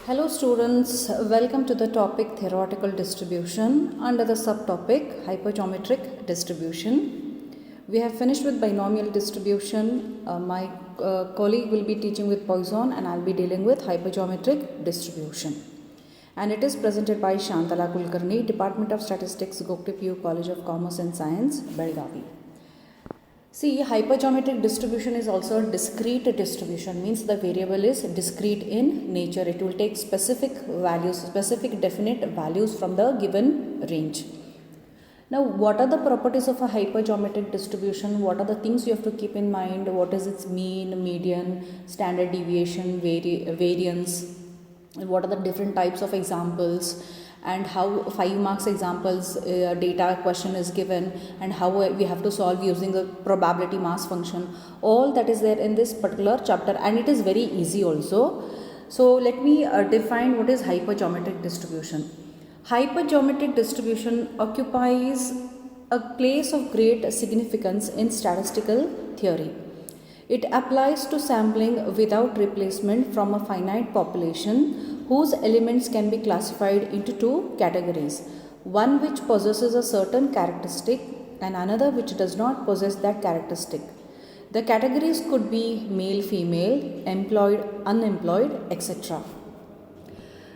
Hello students, welcome to the topic theoretical distribution under the subtopic hypergeometric distribution. We have finished with binomial distribution. My colleague will be teaching with Poisson and I will be dealing with hypergeometric distribution. And it is presented by Shantala Kulkarni, Department of Statistics, Gokte PU College of Commerce and Science, Belgavi. See, hypergeometric distribution is also a discrete distribution, means the variable is discrete in nature. It will take specific values, specific definite values from the given range. Now, what are the properties of a hypergeometric distribution? What are the things you have to keep in mind? What is its mean, median, standard deviation, variance? What are the different types of examples? And how 5 marks examples data question is given and how we have to solve using the probability mass function. All that is there in this particular chapter and it is very easy also. So let me define what is hypergeometric distribution. Hypergeometric distribution occupies a place of great significance in statistical theory. It applies to sampling without replacement from a finite population whose elements can be classified into two categories, one which possesses a certain characteristic and another which does not possess that characteristic. The categories could be male, female, employed, unemployed, etc.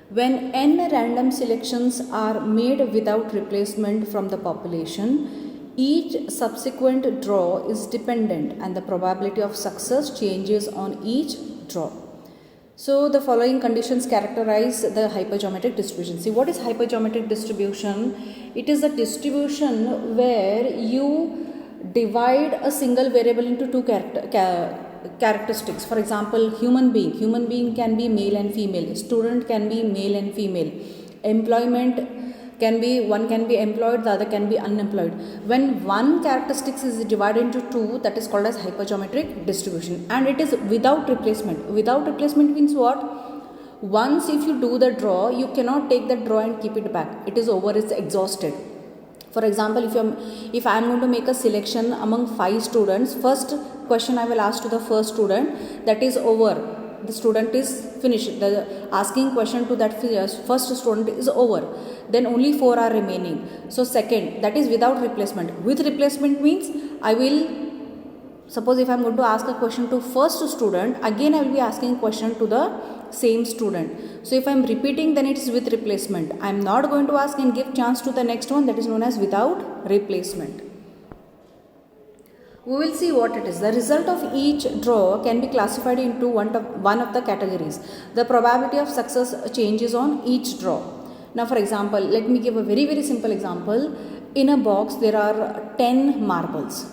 When n random selections are made without replacement from the population, each subsequent draw is dependent and the probability of success changes on each draw. So the following conditions characterize the hypergeometric distribution. See, what is hypergeometric distribution? It is a distribution where you divide a single variable into two characteristics. For example, human being. Human being can be male and female. Student can be male and female. Employment can be, one can be employed, the other can be unemployed. When one characteristic is divided into two, that is called as hypergeometric distribution, and it is without replacement. Without replacement means what? Once if you do the draw, you cannot take that draw and keep it back. It is over, it's exhausted. For example, if I am going to make a selection among 5 students, first question I will ask to the first student, that is over. The student is finished. The asking question to that first student is over. Then only 4 are remaining. So second, that is without replacement. With replacement means I will, suppose if I am going to ask a question to first student, again I will be asking question to the same student. So if I am repeating, then it is with replacement. I am not going to ask and give chance to the next one, that is known as without replacement. We will see what it is. The result of each draw can be classified into one of the categories. The probability of success changes on each draw. Now for example, let me give a very simple example. In a box there are 10 marbles.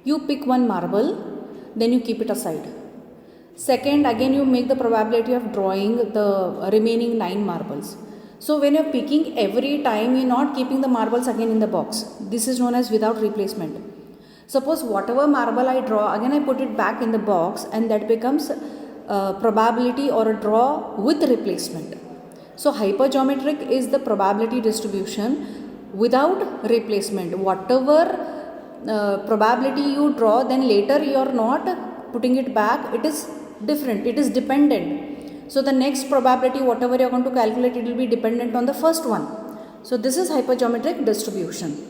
You pick one marble, then you keep it aside. Second, again you make the probability of drawing the remaining 9 marbles. So when you are picking, every time you are not keeping the marbles again in the box. This is known as without replacement. Suppose whatever marble I draw, again I put it back in the box and that becomes a probability or a draw with replacement. So hypergeometric is the probability distribution without replacement. Whatever probability you draw, then later you are not putting it back, it is different, it is dependent. So the next probability, whatever you are going to calculate, it will be dependent on the first one. So this is hypergeometric distribution.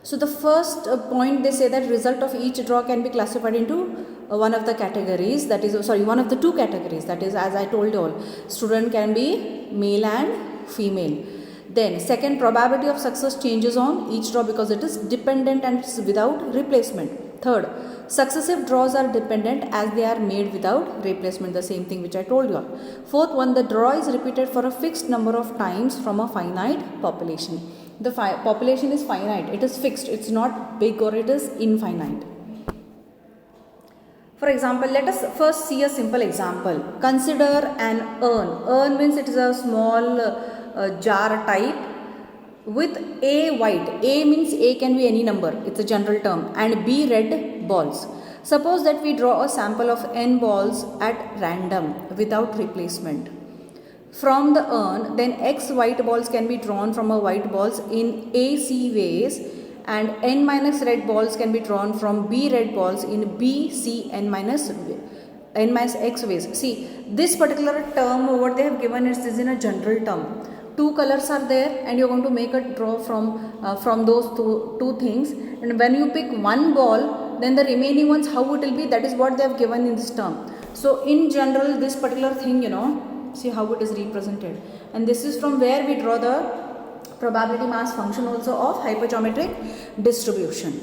So the first point, they say that result of each draw can be classified into one of the categories, that is, one of the two categories, that is, as I told you all, student can be male and female. Then second, probability of success changes on each draw because it is dependent and it is without replacement. Third, successive draws are dependent as they are made without replacement, the same thing which I told you all. Fourth one, the draw is repeated for a fixed number of times from a finite population. The population is finite, it is fixed, it is not big or it is infinite. For example, let us first see a simple example. Consider an urn. Urn means it is a small jar type with A white. A means A can be any number, it is a general term, and B red balls. Suppose that we draw a sample of n balls at random without replacement from the urn, then x white balls can be drawn from a white balls in A C ways and n minus red balls can be drawn from B red balls in B C n minus n minus x ways. See, this particular term what they have given is in a general term. Two colors are there and you're going to make a draw from those two things, and when you pick one ball, then the remaining ones how it will be, that is what they have given in this term. So in general this particular thing, see how it is represented, and this is from where we draw the probability mass function also of hypergeometric distribution.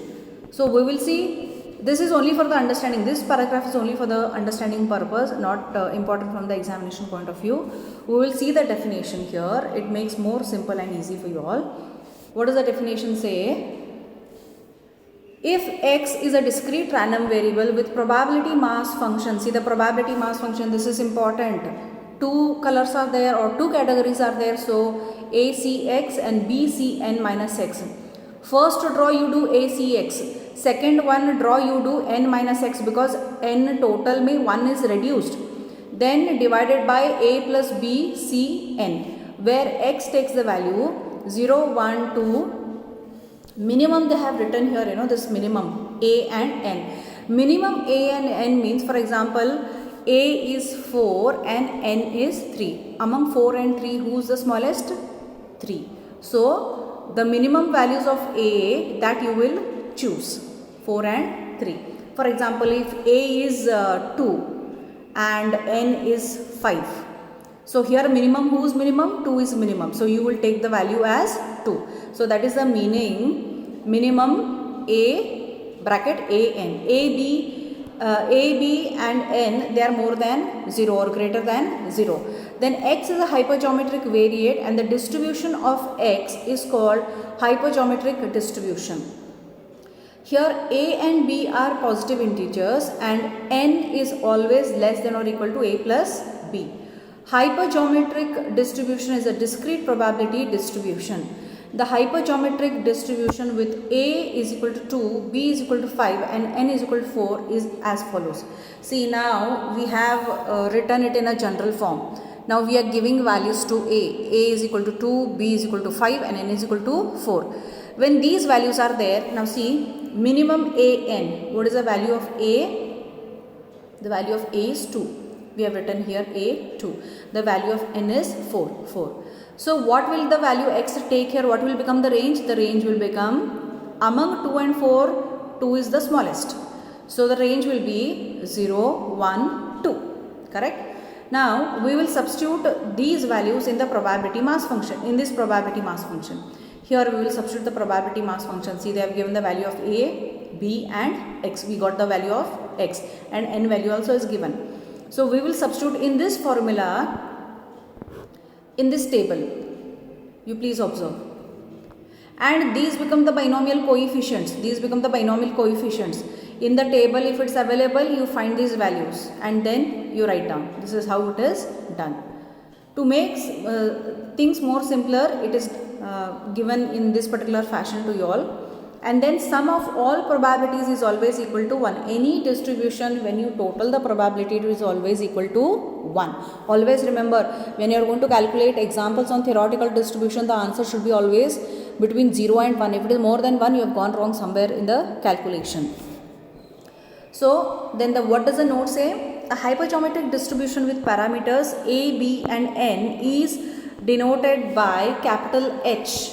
So we will see, this is only for the understanding, this paragraph is only for the understanding purpose, not important from the examination point of view. We will see the definition here, it makes more simple and easy for you all. What does the definition say? If x is a discrete random variable with probability mass function, see the probability mass function, this is important. Two colors are there or two categories are there, so ACX and BCN minus x. First draw you do ACX, second one draw you do n minus x, because n total में 1 is reduced, then divided by a plus b c n, where x takes the value 0, 1, 2. Minimum they have written here, this minimum a and n. Minimum a and n means, for example, a is 4 and n is 3. Among 4 and 3, who is the smallest? 3. So the minimum values of a that you will choose, 4 and 3. For example, if a is 2 and n is 5, so here minimum, who is minimum? 2 is minimum, so you will take the value as 2. So that is the meaning, minimum a bracket a n, a b and n, they are more than 0 or greater than 0. Then x is a hypergeometric variate and the distribution of x is called hypergeometric distribution. Here a and b are positive integers and n is always less than or equal to a plus b. Hypergeometric distribution is a discrete probability distribution. The hypergeometric distribution with a is equal to 2, b is equal to 5 and n is equal to 4 is as follows. See, now we have written it in a general form. Now we are giving values to a is equal to 2, b is equal to 5 and n is equal to 4. When these values are there, now see, minimum a n, what is the value of a? The value of a is 2. We have written here a 2. The value of n is 4. So what will the value x take here? What will become the range? The range will become, among 2 and 4, 2 is the smallest. So the range will be 0, 1, 2. Correct? Now we will substitute these values in the probability mass function, in this probability mass function. Here we will substitute the probability mass function. See, they have given the value of a, b and x. We got the value of x and n value also is given. So we will substitute in this formula, in this table. You please observe. And these become the binomial coefficients. These become the binomial coefficients. In the table, if it's available, you find these values and then you write down. This is how it is done. To make things more simpler, it is given in this particular fashion to you all. And then sum of all probabilities is always equal to 1. Any distribution, when you total the probability, it is always equal to 1. Always remember, when you are going to calculate examples on theoretical distribution, the answer should be always between 0 and 1. If it is more than 1, you have gone wrong somewhere in the calculation. So then what does the note say? A hypergeometric distribution with parameters a, b and n is denoted by capital H.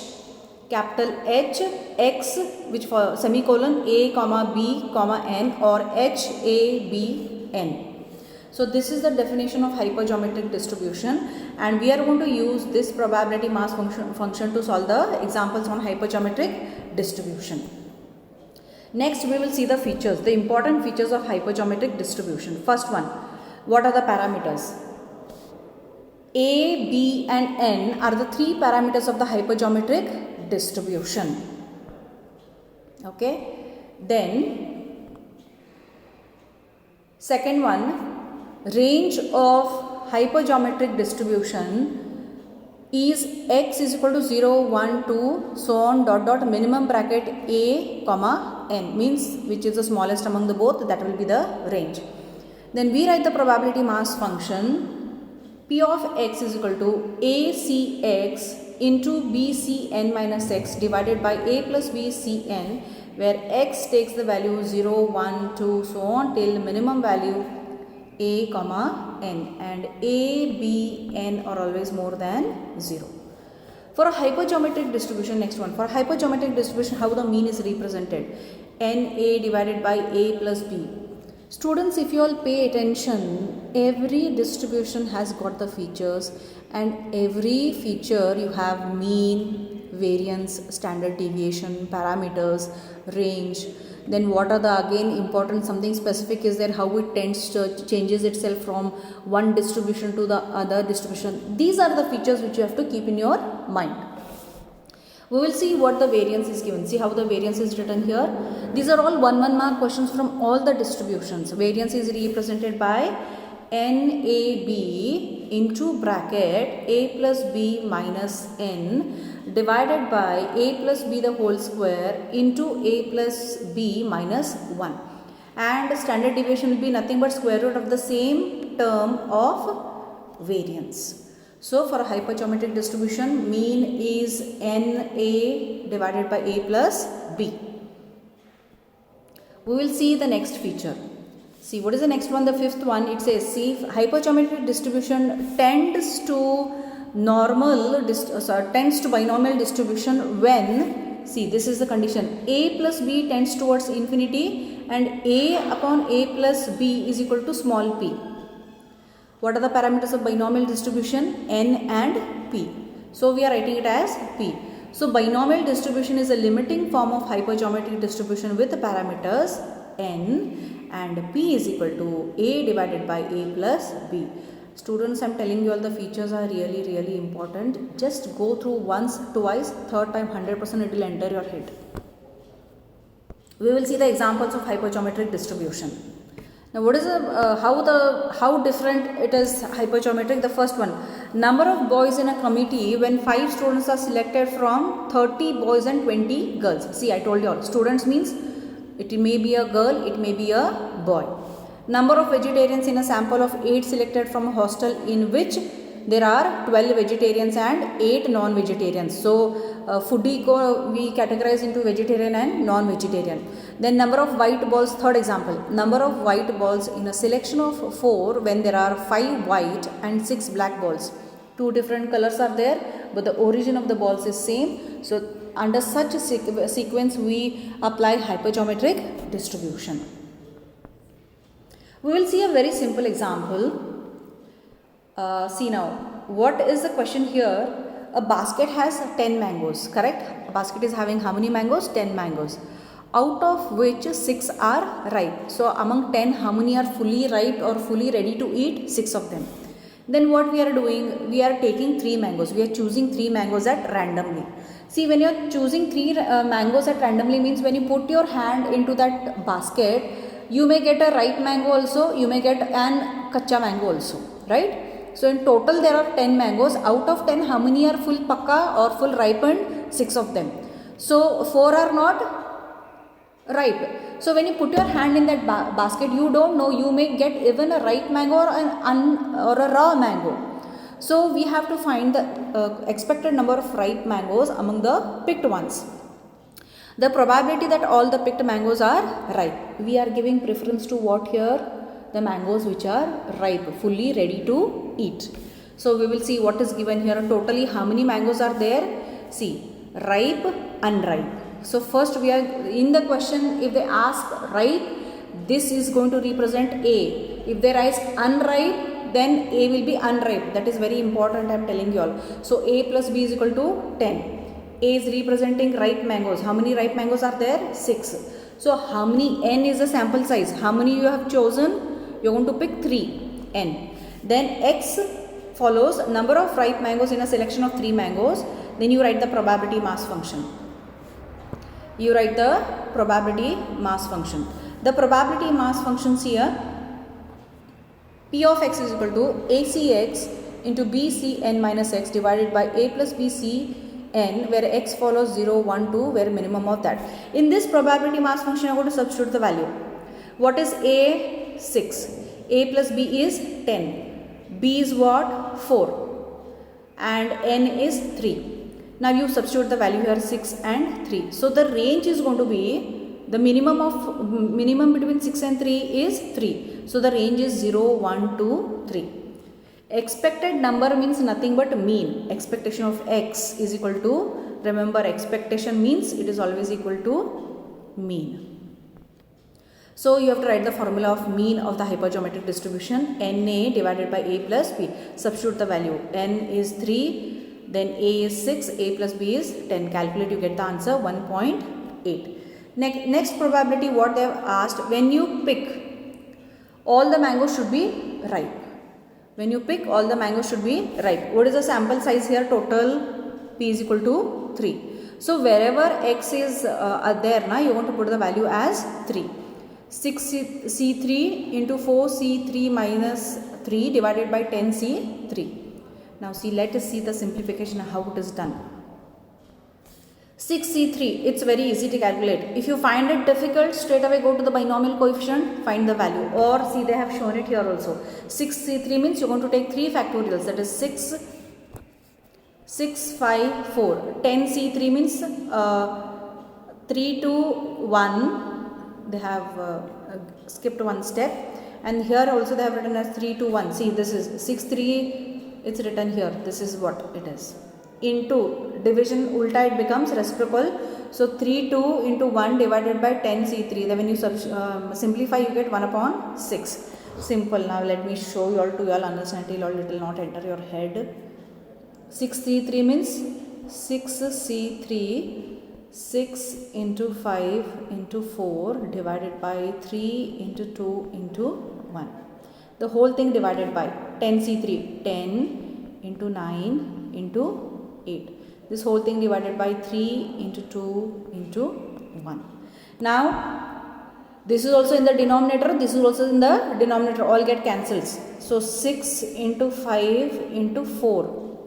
Capital H, x, which for semicolon a, comma b, comma n, or h, a, b, n. So this is the definition of hypergeometric distribution, and we are going to use this probability mass function to solve the examples on hypergeometric distribution. Next we will see the features, the important features of hypergeometric distribution. First one, what are the parameters? A, b and n are the three parameters of the hypergeometric distribution. Okay. Then second one, range of hypergeometric distribution is x is equal to 0, 1, 2, so on, dot, minimum bracket a, comma n, means which is the smallest among the both, that will be the range. Then we write the probability mass function P of x is equal to ACX into BCN minus x divided by a plus BCN, where x takes the value 0, 1, 2, so on till minimum value a comma n, and a, b, n are always more than 0. For a hypergeometric distribution, next one, for a hypergeometric distribution, how the mean is represented? Na divided by a plus b. Students, if you all pay attention, every distribution has got the features, and every feature you have mean, variance, standard deviation, parameters, range. Then what are the again important something specific is there, how it tends to changes itself from one distribution to the other distribution. These are the features which you have to keep in your mind. We will see what the variance is given. See how the variance is written here. These are all 1 mark questions from all the distributions. Variance is represented by NAB into bracket a plus b minus n divided by a plus b the whole square into a plus b minus 1. And standard deviation will be nothing but square root of the same term of variance. So for a hypergeometric distribution, mean is NA divided by a plus b. We will see the next feature. See what is the next one, the fifth one. It says, see, hypergeometric distribution tends to binomial distribution when, see, this is the condition, a plus b tends towards infinity and a upon a plus b is equal to small p. What are the parameters of binomial distribution? N and p. So we are writing it as p. So binomial distribution is a limiting form of hypergeometric distribution with the parameters n, and p is equal to a divided by a plus b. Students, I am telling you all the features are really important. Just go through once, twice, third time 100% it will enter your head. We will see the examples of hypergeometric distribution. Now what is how different it is hypergeometric? The first one, number of boys in a committee when 5 students are selected from 30 boys and 20 girls. See, I told you all, students means it may be a girl, it may be a boy. Number of vegetarians in a sample of 8 selected from a hostel in which there are 12 vegetarians and 8 non-vegetarians. So foodie ko we categorize into vegetarian and non-vegetarian. Then number of white balls, third example, number of white balls in a selection of 4 when there are 5 white and 6 black balls. 2 different colors are there, but the origin of the balls is same. So under such a sequence we apply hypergeometric distribution. We will see a very simple example. See now, what is the question here? A basket has 10 mangoes, correct? A basket is having how many mangoes? 10 mangoes. Out of which 6 are ripe. So among 10, how many are fully ripe or fully ready to eat? 6 of them. Then what we are doing? We are taking 3 mangoes. We are choosing 3 mangoes at randomly. See, when you are choosing 3 mangoes at randomly means when you put your hand into that basket, you may get a ripe mango also, you may get an kacha mango also, right? So in total there are 10 mangoes. Out of 10, how many are full pakka or full ripened? 6 of them. So 4 are not ripe. So when you put your hand in that basket, you don't know, you may get even a ripe mango or a raw mango. So we have to find the expected number of ripe mangoes among the picked ones. The probability that all the picked mangoes are ripe. We are giving preference to what here? The mangoes which are ripe, fully ready to eat. So we will see what is given here. Totally how many mangoes are there? See, ripe, unripe. So first we are in the question, if they ask ripe, this is going to represent A. If they ask unripe, then A will be unripe. That is very important, I am telling you all. So A plus B is equal to 10. A is representing ripe mangoes. How many ripe mangoes are there? 6. So how many? N is the sample size. How many you have chosen? You are going to pick 3. N. Then X follows number of ripe mangoes in a selection of 3 mangoes. Then you write the probability mass function. You write the probability mass function. The probability mass functions here, P of x is equal to ACX into BCN minus x divided by A plus BCN, where x follows 0, 1, 2, where minimum of that. In this probability mass function, I am going to substitute the value. What is A? 6. A plus B is 10. B is what? 4. And N is 3. Now you substitute the value here 6 and 3. So the range is going to be, the minimum between 6 and 3 is 3. So the range is 0, 1, 2, 3. Expected number means nothing but mean. Expectation of x is equal to, remember expectation means it is always equal to mean. So you have to write the formula of mean of the hypergeometric distribution, NA divided by A plus B. Substitute the value. N is 3, then A is 6, A plus B is 10. Calculate, you get the answer 1.8. Next probability what they have asked, when you pick, all the mangoes should be ripe. When you pick, all the mangoes should be ripe. What is the sample size here? Total P is equal to 3. So wherever x is there, now you want to put the value as 3. 6C3 into 4C3 minus 3 divided by 10C3. Now see, let us see the simplification how it is done. 6C3, it's very easy to calculate. If you find it difficult, straight away go to the binomial coefficient, find the value. Or see, they have shown it here also. 6C3 means you're going to take 3 factorials, that is 6, 6, 5, 4. 10C3 means 3 to 1. They have skipped one step, and here also they have written as 3 to 1. See, this is 6, 3, it's written here. This is what it is. Into division ulta, it becomes reciprocal. So 3, 2 into 1 divided by 10C3. Then when you simplify, you get 1 upon 6. Simple. Now let me show you all to you all understand till all it will not enter your head. 6C3 means 6C3. 6 into 5 into 4 divided by 3 into 2 into 1. The whole thing divided by 10C3. 10 into 9 into 8. This whole thing divided by 3 into 2 into 1. Now, this is also in the denominator. This is also in the denominator. All get cancels. So, 6 into 5 into 4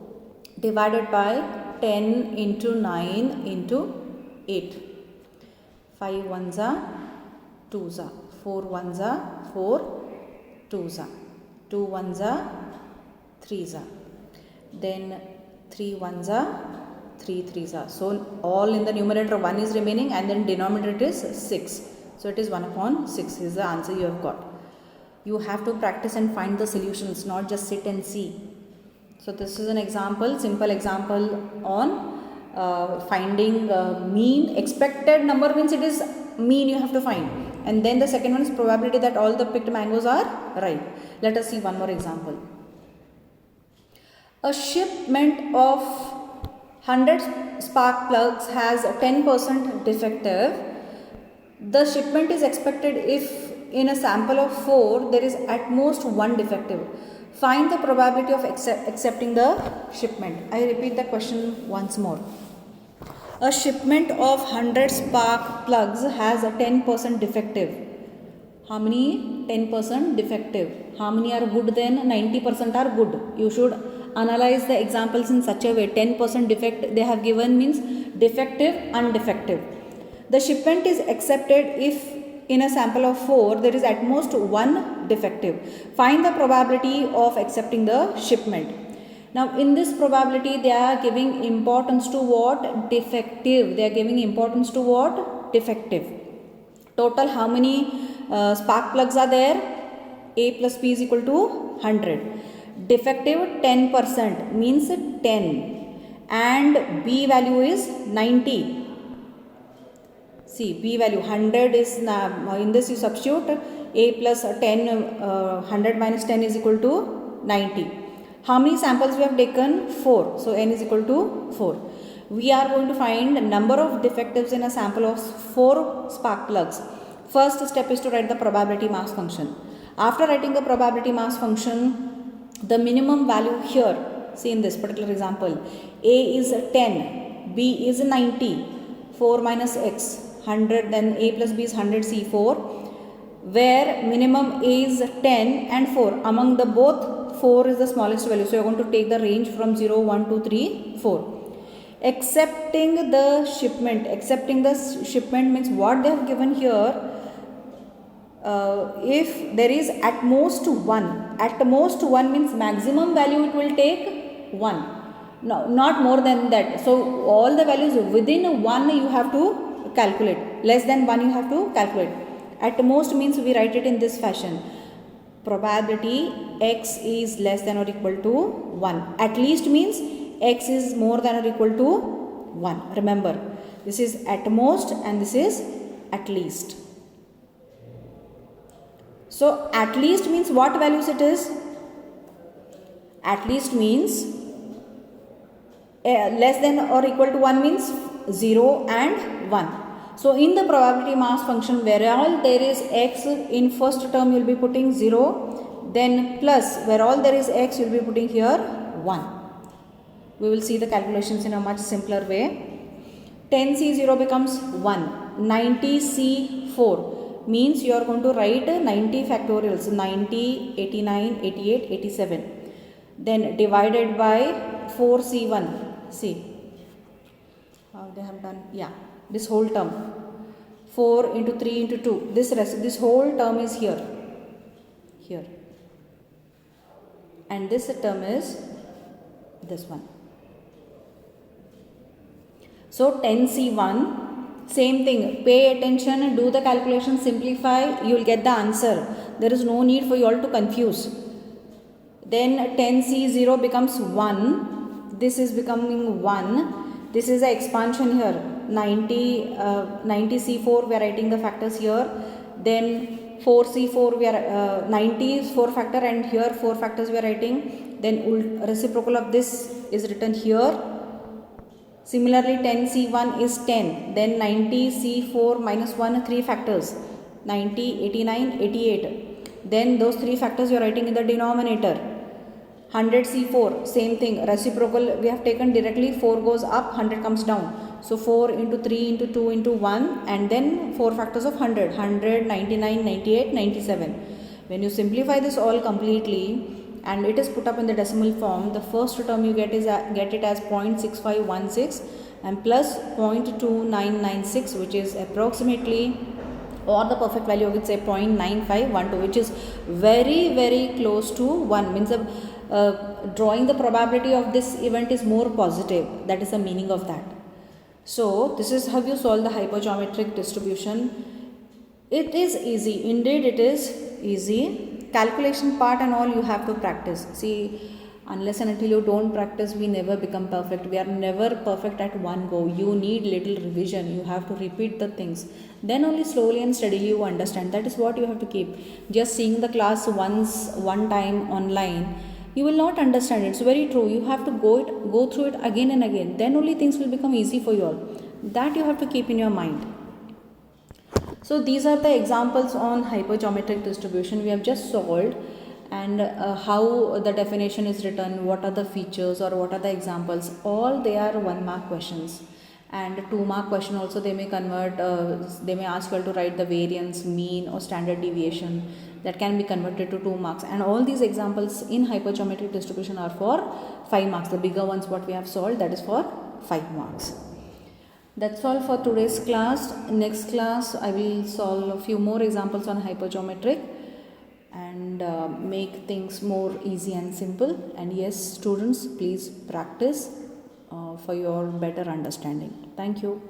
divided by 10 into 9 into 8. 5 ones are 2s are, 4 ones are 4 2s are, 2 ones are 3s are, then 3 ones are 3 3s are. So all in the numerator 1 is remaining, and then denominator it is 6. So it is 1 upon 6 is the answer you have got. You have to practice and find the solutions, not just sit and see. So this is an example, simple example on finding mean. Expected number means it is mean you have to find, and then the second one is probability that all the picked mangoes are ripe. Let us see one more example. A shipment of 100 spark plugs has 10% defective. The shipment is expected if in a sample of 4 there is at most 1 defective. Find the probability of accepting the shipment. I repeat the question once more. A shipment of 100 spark plugs has a 10% defective. How many? 10% defective. How many are good then? 90% are good. You should analyze the examples in such a way. 10% defect they have given means defective, undefective. The shipment is accepted if in a sample of 4 there is at most 1 defective. Find the probability of accepting the shipment. Now in this probability they are giving importance to what? Defective. They are giving importance to what? Defective. Total how many spark plugs are there? A plus B is equal to 100. Defective 10% means 10, and B value is 90. See, B value 100 is, in this you substitute A plus 10, 100 minus 10 is equal to 90. How many samples we have taken? 4. So, N is equal to 4. We are going to find number of defectives in a sample of 4 spark plugs. First step is to write the probability mass function. After writing the probability mass function, the minimum value here, see in this particular example, A is 10, B is 90, 4 minus X. 100, then A plus B is 100 C4, where minimum A is 10 and 4. Among the both, 4 is the smallest value. So you are going to take the range from 0, 1, 2, 3, 4. Accepting the shipment. Accepting the shipment means what they have given here. If there is at most 1. At most 1 means maximum value it will take 1. No, not more than that. So all the values within 1 you have to calculate. Less than 1 you have to calculate. At most means we write it in this fashion. probability x is less than or equal to 1. At least means x is more than or equal to 1. Remember, this is at most and this is at least. So at least means what values it is? At least means less than or equal to 1 means 0 and 1. So in the probability mass function, where all there is x, in first term you will be putting 0, then plus where all there is x you will be putting here 1. We will see the calculations in a much simpler way. 10C0 becomes 1. 90C4 means you are going to write 90 factorials, 90, 89, 88, 87. Then divided by 4C1. See how they have done. Yeah, this whole term. 4 into 3 into 2. This whole term is here. Here. And this term is this one. So 10C1, same thing. Pay attention, do the calculation, simplify, you will get the answer. There is no need for you all to confuse. Then 10C0 becomes 1. This is becoming 1. This is the expansion here. 90C4 we are writing the factors here. Then 4C4 we are 90 is 4 factor and here 4 factors we are writing. Then reciprocal of this is written here. Similarly 10C1 is 10. Then 90C4 minus 1 3 factors. 90, 89, 88. Then those 3 factors you are writing in the denominator. 100C4, same thing, reciprocal we have taken directly, 4 goes up, 100 comes down. So 4 into 3 into 2 into 1 and then 4 factors of 100, 100, 99, 98, 97. When you simplify this all completely and it is put up in the decimal form, the first term you get it as 0.6516 and plus 0.2996, which is approximately, or the perfect value I would say 0.9512, which is very very close to 1, means drawing the probability of this event is more positive. That is the meaning of that. So this is how you solve the hypergeometric distribution. It is easy, indeed it is easy. Calculation part and all you have to practice. See, unless and until you don't practice, we never become perfect. We are never perfect at one go. You need little revision. You have to repeat the things. Then only slowly and steadily you understand. That is what you have to keep. Just seeing the class one time online, you will not understand it. It's very true. You have to go through it again and again. Then only things will become easy for you all. That you have to keep in your mind. So these are the examples on hypergeometric distribution we have just solved, and how the definition is written, what are the features or what are the examples. All they are 1 mark questions, and 2 mark question also they may convert, they may ask you to write the variance, mean or standard deviation, that can be converted to 2 marks. And all these examples in hypergeometric distribution are for 5 marks. The bigger ones what we have solved, that is for 5 marks. That's all for today's class. Next class I will solve a few more examples on hypergeometric and make things more easy and simple. And yes, students, please practice for your better understanding. Thank you.